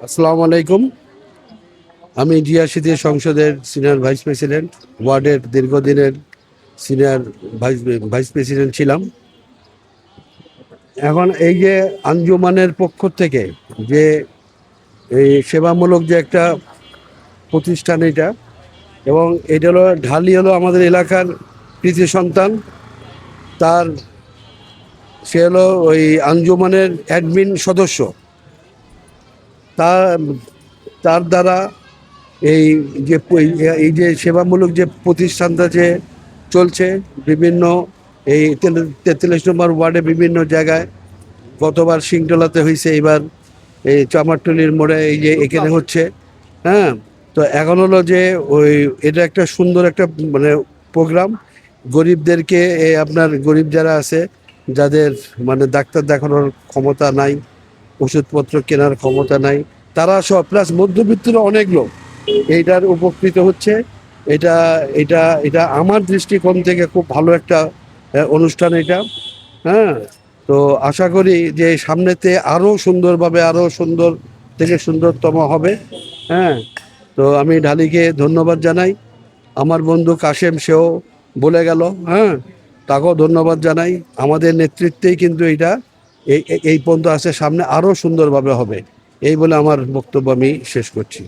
আসসালামু আলাইকুম। আমি ডিআরসিতে সংসদের সিনিয়র ভাইস প্রেসিডেন্ট, ওয়ার্ডের দীর্ঘদিনের সিনিয়র ভাইস ভাইস প্রেসিডেন্ট ছিলাম। এখন এই যে আঞ্জুমানের পক্ষ থেকে যে এই সেবামূলক যে একটা প্রতিষ্ঠান এটা, এবং এটা হলো ঢালি হলো আমাদের এলাকার কৃতি সন্তান। তার সে হলো ওই আঞ্জুমানের অ্যাডমিন সদস্য। তার তার দ্বারা এই যে এই যে সেবামূলক যে প্রতিষ্ঠানটা যে চলছে বিভিন্ন এই 43 নম্বর ওয়ার্ডে বিভিন্ন জায়গায়, গতবার সিংটলাতে হয়েছে, এবার এই চামারটুলির মোড়ে এই যে এখানে হচ্ছে। হ্যাঁ, তো এখন হলো যে ওই এটা একটা সুন্দর একটা মানে প্রোগ্রাম। গরিবদেরকে আপনার গরিব যারা আছে, যাদের মানে ডাক্তার দেখানোর ক্ষমতা নাই, ওষুধপত্র কেনার ক্ষমতা নাই, তারা সব প্লাস মধ্যবিত্তরা অনেক লোক এইটার উপকৃত হচ্ছে। এটা এটা এটা আমার দৃষ্টিকোণ থেকে খুব ভালো একটা অনুষ্ঠান এটা। হ্যাঁ, তো আশা করি যে সামনেতে আরও সুন্দরভাবে আরও সুন্দর থেকে সুন্দরতম হবে। হ্যাঁ, তো আমি ঢালিকে ধন্যবাদ জানাই। আমার বন্ধু কাশেম সেও বলে গেল। হ্যাঁ, তাকেও ধন্যবাদ জানাই। আমাদের নেতৃত্বেই কিন্তু এটা এই এই পর্যন্ত আসে, সামনে আরও সুন্দরভাবে হবে। এই বলে আমার বক্তব্য আমি শেষ করছি।